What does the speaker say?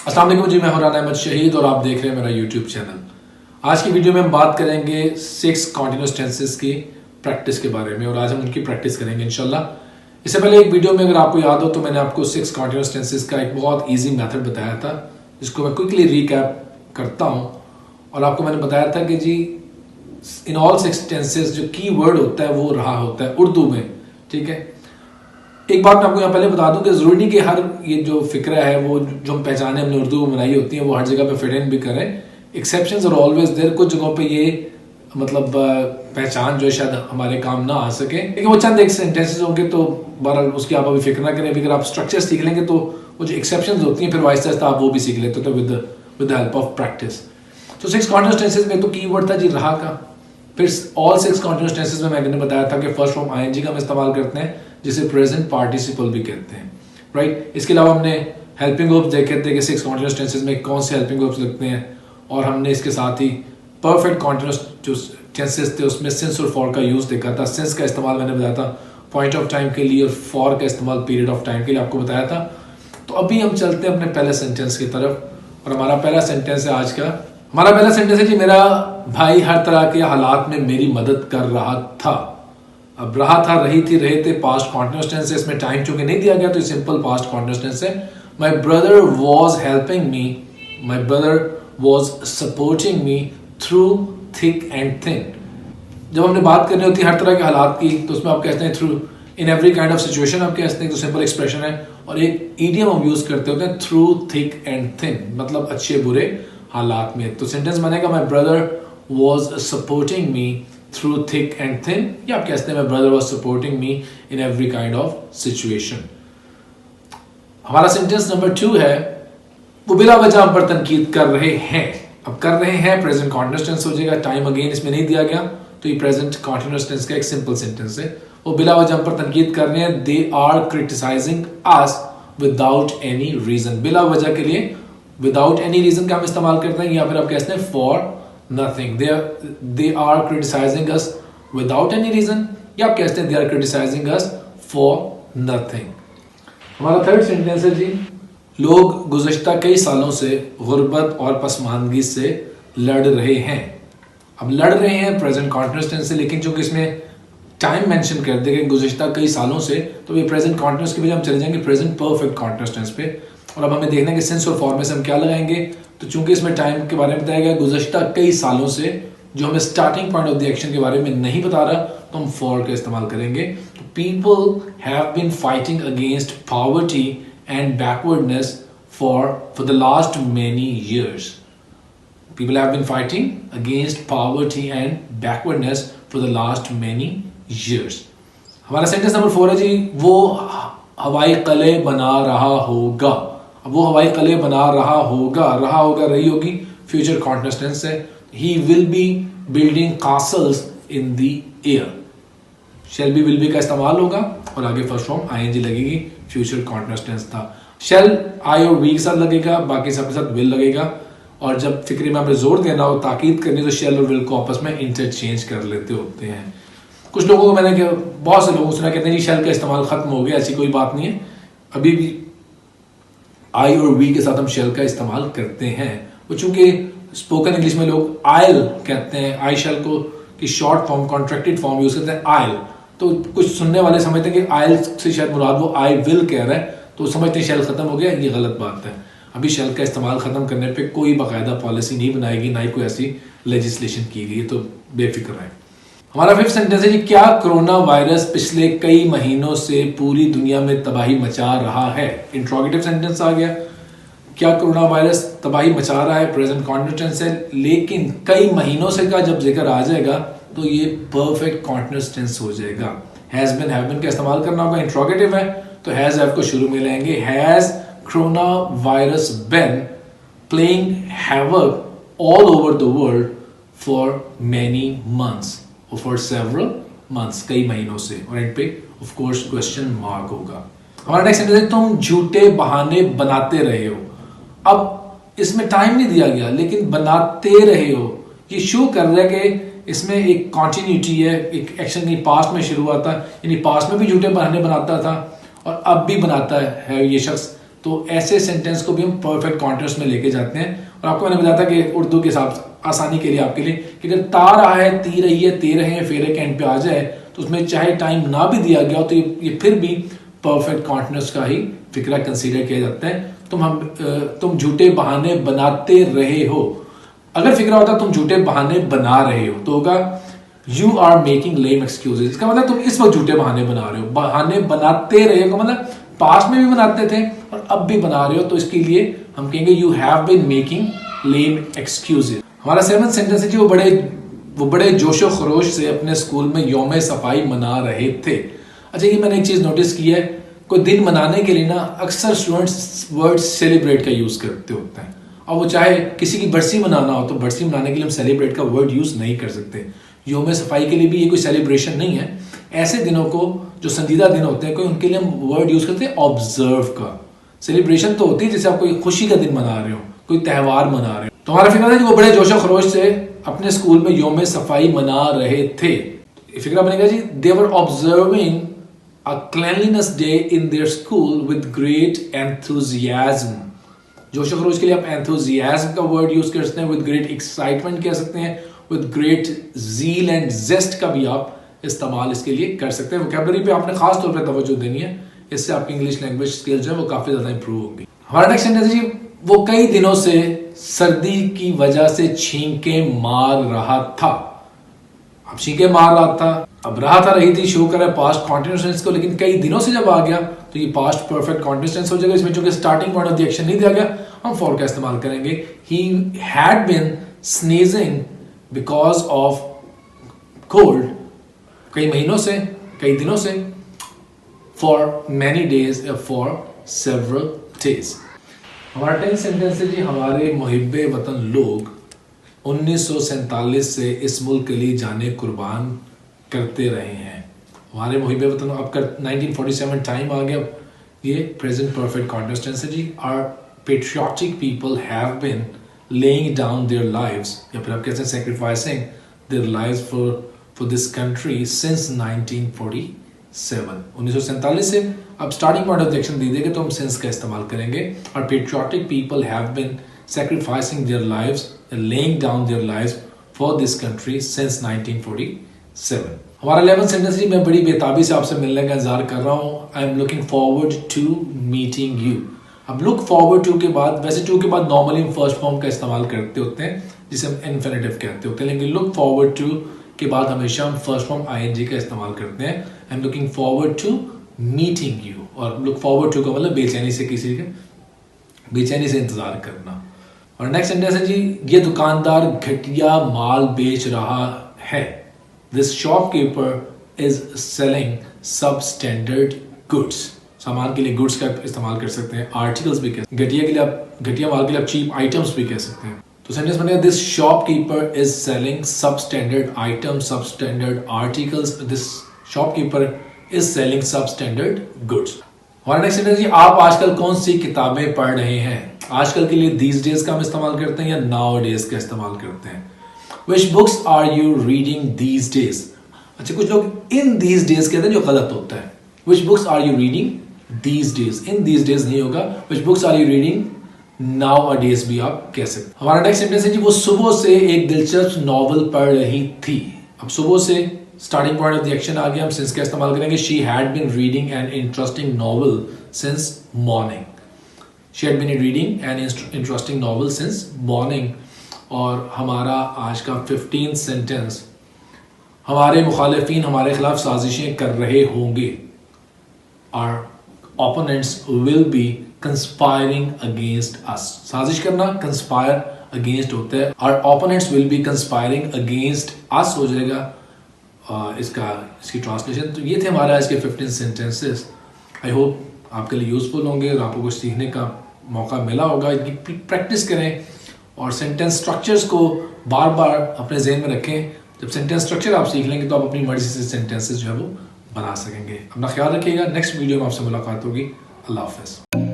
अस्सलाम वालेकुम जी, मैं हूं राना अहमद शहीद और आप देख रहे हैं मेरा यूट्यूब चैनल। आज की वीडियो में हम बात करेंगे 6 कॉन्टिन्यूस टेंसेस की प्रैक्टिस के बारे में और आज हम उनकी प्रैक्टिस करेंगे इंशाल्लाह। इससे पहले एक वीडियो में अगर आपको याद हो तो मैंने आपको 6 कॉन्टिन्यूस टेंसेस का एक बहुत ईजी मेथड बताया था, जिसको मैं क्विकली रिकैप करता हूं। और आपको मैंने बताया था कि जी इन ऑल 6 टेंसेस जो की वर्ड होता है वो रहा होता है उर्दू में। ठीक है, एक बात मैं आपको यहाँ पहले बता दूं कि जरूरी नहीं कि हर ये जो फिक्रा है वो जो हम पहचाने हमने उर्दू में बनाई होती है वो हर जगह पे फिट इन भी करें। Exceptions are always there. कुछ जगहों पे ये मतलब पहचान जो है शायद हमारे काम ना आ सके, लेकिन वो चंद एक सेंटेंसेस होंगे तो बहरहाल उसकी आप अभी फिक्र ना करें। अगर आप स्ट्रक्चर सीख लेंगे तो वो जो एक्सेप्शंस होती हैं फिर आहिस्ता आहिस्ता आप वो भी सीख लेते हो with the help of practice. तो 6 कॉन्टिन्यूस टेंसेस में तो की वर्ड था जी रहा का। फिर ऑल 6 कॉन्टिन्यूस टेंसेस में मैंने बताया था कि फर्स्ट फॉर्म आईएनजी का हम इस्तेमाल करते हैं, जिसे प्रेजेंट पार्टिसिपल भी कहते हैं, राइट। इसके अलावा हमने हेल्पिंग वर्ब्स देखे थे कि 6 कॉन्टिन्यूस टेंसेस में कौन से हेल्पिंग वर्ब्स लगते हैं, और हमने इसके साथ ही परफेक्ट कॉन्टिन्यूस जो टेंसेस थे उसमें सिंस और फॉर का यूज देखा था। सिंस का इस्तेमाल मैंने बताया था पॉइंट ऑफ टाइम के लिए और फॉर का इस्तेमाल पीरियड ऑफ टाइम के लिए आपको बताया था। तो अभी हम चलते हैं अपने पहले सेंटेंस की तरफ, और हमारा पहला सेंटेंस है आज का। हमारा पहला सेंटेंस है जी, मेरा भाई हर तरह के हालात में मेरी मदद कर रहा था। अब रहा था, रही थी, रहे थे पास्ट कॉन्टिन्यूस टेंस है। इसमें टाइम चूंकि नहीं दिया गया तो सिंपल पास्ट कॉन्टिन्यूस टेंस है। My brother was helping me, my brother was supporting me through thick and thin. जब हमने बात करनी होती है हर तरह के हालात की तो उसमें आप कहते हैं through in every kind of situation आप कहते हैं, तो सिंपल एक्सप्रेशन है। और एक ईडियम हम यूज करते होते हैं थ्रू थिक एंड थिन, मतलब अच्छे बुरे हालात में। तो सेंटेंस बनेगा my brother was supporting me through thick and thin, या आप कहते हैं my brother was supporting me in every kind of situation. हमारा सेंटेंस नंबर 2 है, वो बिला वजह हम पर तनकीद कर रहे हैं। अब कर रहे हैं प्रेजेंट कॉन्टिन्यूस टेंस हो जाएगा, टाइम अगेन इसमें नहीं दिया गया तो ये प्रेजेंट कॉन्टिन्यूस टेंस का एक सिंपल सेंटेंस है। वो बिला वजह हम पर तनकीद कर रहे हैं, they are criticising us without any reason. बिला वजह के लिए विदाउट एनी रीजन का हम इस्तेमाल करते हैं, या फिर आप कहते हैं for nothing. they are criticizing us without any reason, या आप कहते हैं they are criticizing us for nothing। हमारा थर्ड सेंटेंस है जी, लोग गुज़श्ता कई सालों से गुर्बत और पसमानदगी से लड़ रहे हैं। अब लड़ रहे हैं प्रेजेंट कॉन्टिन्यूस टेंस से, लेकिन चूंकि इसमें टाइम मेंशन कर देंगे गुज़श्ता कई सालों से, तो ये प्रेजेंट कॉन्टिन्यूस की वजह हम चले जाएंगे प्रेजेंट परफेक्ट कॉन्टिन्यूस टेंस पे। और अब हमें देखना है कि सेंस और फॉर्म में से हम क्या लगाएंगे। तो चूंकि इसमें टाइम के बारे में बताया गया गुज़श्ता कई सालों से, जो हमें starting point of the action के बारे में नहीं बता रहा, तो हम फॉर का इस्तेमाल करेंगे। तो people have been fighting against poverty and backwardness for the last many years. People have been fighting against poverty and backwardness for the last many years. हमारा सेंटेंस नंबर 4 है जी, वो हवाई कले बना रहा होगा। अब वो हवाई कले बना रहा होगा रही होगी फ्यूचर कॉन्टिन्यूस टेंस है। He will be building castles in the air. Shall be will be का इस्तेमाल होगा और आगे फर्स्ट फॉर्म आईएनजी लगेगी, फ्यूचर कॉन्टिन्यूस टेंस था। शेल आई और वी के साथ लगेगा, बाकी सबके साथ विल लगेगा। और जब फिक्री में आपने जोर देना हो, ताकीद करनी, तो शेल और विल को आपस में इंटरचेंज कर लेते होते हैं। कुछ लोगों को मैंने बहुत से लोगों सुना कहते हैं जी शेल का इस्तेमाल खत्म हो गया। ऐसी कोई बात नहीं है, अभी भी आई और वी के साथ हम शेल का इस्तेमाल करते हैं। वो चूंकि स्पोकन इंग्लिश में लोग आयल कहते हैं, आई शेल को की short form contracted form use करते हैं आयल, तो कुछ सुनने वाले समझते हैं कि आयल से शायद मुराद वो आई विल कह रहा है, तो समझते हैं शेल खत्म हो गया। ये गलत बात है। अभी शेल का इस्तेमाल खत्म करने पे कोई बाकायदा पॉलिसी नहीं बनाएगी, ना ही कोई ऐसी लेजिस्लेशन की गई, तो बेफिक्र है। हमारा 5th सेंटेंस है जी, क्या कोरोना वायरस पिछले कई महीनों से पूरी दुनिया में तबाही मचा रहा है। इंट्रोगेटिव सेंटेंस आ गया, क्या कोरोना वायरस तबाही मचा रहा है, प्रेजेंट कॉन्टिन्यूस टेंस है, लेकिन कई महीनों से का जब जिक्र आ जाएगा तो ये परफेक्ट कॉन्टिन्यूस टेंस हो जाएगा। हैज बीन हैव बीन का इस्तेमाल करना होगा। इंट्रोगेटिव है तो हैज हैव को शुरू में लेंगे। Has corona virus been playing havoc all over the world for many months, for several months, कई महीनों से, और एंड पे ऑफ कोर्स क्वेश्चन मार्क होगा। हमारा नेक्स्ट सेंटेंस है, तुम झूठे बहाने बनाते रहे हो। अब इसमें टाइम नहीं दिया गया, लेकिन बनाते रहे हो ये शो कर रहा है कि इसमें एक कॉन्टिन्यूटी है, एक एक्शन की पास्ट में शुरू हुआ था, यानी पास्ट में भी झूठे बहाने बनाता था और अब भी बनाता है ये शख्स, तो ऐसे सेंटेंस को भी हम परफेक्ट कॉन्टिन्यूस में लेके जाते हैं। और आपको मैंने बताया था कि उर्दू के हिसाब आसानी के लिए आपके लिए कि अगर ता रहा है, ती रही है, ते रहे हैं, फेरे के एंड पे आ जाए तो उसमें चाहे टाइम ना भी दिया गया हो तो ये फिर भी परफेक्ट कॉन्टिन्यूस का ही फिक्रा कंसीडर किया जाता है। तुम झूठे बहाने बनाते रहे हो। अगर फिक्रा होता तुम झूठे बहाने बना रहे हो तो होगा you are making lame excuses. इसका मतलब तुम इस वक्त झूठे बहाने बना रहे हो। बहाने बनाते रहे हो मतलब पास्ट में भी बनाते थे और अब भी बना रहे हो, तो इसके लिए हम कहेंगे you have been making lame excuses. हमारा 7th सेंटेंस है जी, वो बड़े जोशो खरोश से अपने स्कूल में यौम सफाई मना रहे थे। अच्छा, ये मैंने एक चीज नोटिस की है, कोई दिन मनाने के लिए ना अक्सर स्टूडेंट्स वर्ड सेलिब्रेट का यूज करते होते हैं, और वो चाहे किसी की बरसी मनाना हो तो बरसी मनाने के लिए हम सेलिब्रेट का वर्ड यूज नहीं कर सकते। यौम सफाई के लिए भी ये कोई सेलिब्रेशन नहीं है। ऐसे दिनों को जो संजीदा दिन होते हैं कोई, उनके लिए हम वर्ड यूज करते हैं ऑब्जर्व का। सेलिब्रेशन तो होती है जैसे आप कोई खुशी का दिन मना रहे हो, कोई त्यौहार मना रहे हो। तो हमारा फिक्रा था कि वो बड़े जोशो खरोश से अपने स्कूल में यौम सफाई मना रहे थे। फिक्रा बनेगा जी, दे वर observing a cleanliness day in their school with great enthusiasm। जोश खरोश के लिए आप enthusiasm का वर्ड यूज कर सकते हैं, with great excitement कह सकते हैं, with great zeal and zest का भी आप इस्तेमाल इसके लिए कर सकते हैं। वोकैबुलरी पे आपने खास तौर पे तवज्जो देनी है, इससे आपकी इंग्लिश लैंग्वेज स्किल्स जो है वो काफी ज्यादा इंप्रूव होंगी। हमारा नेक्स्ट सेंटेंस जी, वो कई दिनों से सर्दी की वजह से छींके मार रहा था। अब छींके मार रहा था, अब रहा था रही थी शो कर रहा है पास्ट कॉन्टिन्यूस टेंस को, लेकिन कई दिनों से जब आ गया तो ये पास्ट परफेक्ट कॉन्टिन्यूस टेंस हो जाएगा। इसमें चूंकि starting point of the action नहीं दिया गया, हम फॉर का इस्तेमाल करेंगे। He had been sneezing because of cold, कई महीनों से, कई दिनों से, for many days, for several days. हमारा 10th सेंटेंस है जी, हमारे मुहिब्बे वतन लोग 1947 से इस मुल्क के लिए जाने कुर्बान करते रहे हैं। हमारे मुहिब्बे वतन, अब 1947 टाइम आ गया, ये प्रेजेंट परफेक्ट कॉन्टिन्यूस टेंस है जी। Our patriotic people have been laying down their lives, या फिर आप कहते हैं sacrificing their lives for this country since 1947। 1947 से अब starting point of the action दे देंगे तो हम सिंस का इस्तेमाल करेंगे। और patriotic people have been sacrificing their lives and laying down their lives for this country since 1947। हमारा 11th सेंटेंस जी, मैं बड़ी बेताबी से आपसे मिलने का इंतजार कर रहा हूँ। I am looking forward to meeting you. अब लुक फॉरवर्ड टू के बाद, वैसे टू के बाद नॉर्मली हम फर्स्ट फॉर्म का इस्तेमाल करते होते हैं जिसे हम इन्फिनिटिव कहते होते हैं, लेकिन लुक फॉरवर्ड टू के बाद हमेशा हम फर्स्ट फॉर्म ing का इस्तेमाल करते हैं। I am looking forward to meeting you. और लुक फॉरवर्ड टू का मतलब बेचैनी से, किसी के बेचैनी से इंतजार करना। और नेक्स्ट सेंटेंस है जी, ये दुकानदार घटिया माल बेच रहा है। दिस शॉपकीपर इज सेलिंग सब स्टैंडर्ड गुड्स। सामान के लिए गुड्स का इस्तेमाल कर सकते हैं, आर्टिकल्स भी कह सकते हैं। घटिया के लिए आप, घटिया माल के लिए आप चीप आइटम्स भी कह सकते हैं। तो सेंटेंस बनेगा, दिस शॉपकीपर इज सेलिंग सब स्टैंडर्ड आइटम्स, सब standard articles. This shopkeeper is selling सब स्टैंडर्ड गुड्स। हमारा नेक्स्ट सेंटेंस जी, आप आजकल कौन सी किताबें पढ़ रहे हैं। आजकल के लिए these days का हम इस्तेमाल करते हैं या nowadays का इस्तेमाल करते हैं। Which books are you reading these days? अच्छा, कुछ लोग in these days कहते हैं जो गलत होता है। Which books are you reading these days? in these days नहीं होगा। Which books are you reading nowadays भी आप कह सकते हैं। हमारा नेक्स्ट सेंटेंस है जी, वो सुबह से एक दिलचस्प नॉवल पढ़ रही थी। अब सुबह से starting point of the action आ गया, हम सिंस का इस्तेमाल करेंगे। She had been reading an interesting novel since morning। She had been reading an interesting novel since morning। और हमारा आज का 15th सेंटेंस, हमारे मुखालिफिन हमारे खिलाफ साजिशें कर रहे होंगे। Our opponents will be conspiring against us। साजिश करना conspire against होता है। Our opponents will be conspiring against us हो जाएगा इसकी ट्रांसलेशन। तो ये थे हमारे आज के 15 सेंटेंसेस। आई होप आपके लिए यूजफुल होंगे और आपको कुछ सीखने का मौका मिला होगा। इनकी प्रैक्टिस करें और सेंटेंस स्ट्रक्चर्स को बार बार अपने जहन में रखें। जब सेंटेंस स्ट्रक्चर आप सीख लेंगे तो आप अपनी मर्जी से सेंटेंसेस जो है वो बना सकेंगे। अपना ख्याल रखिएगा। नेक्स्ट वीडियो में आपसे मुलाकात होगी। अल्लाह हाफ़िज़।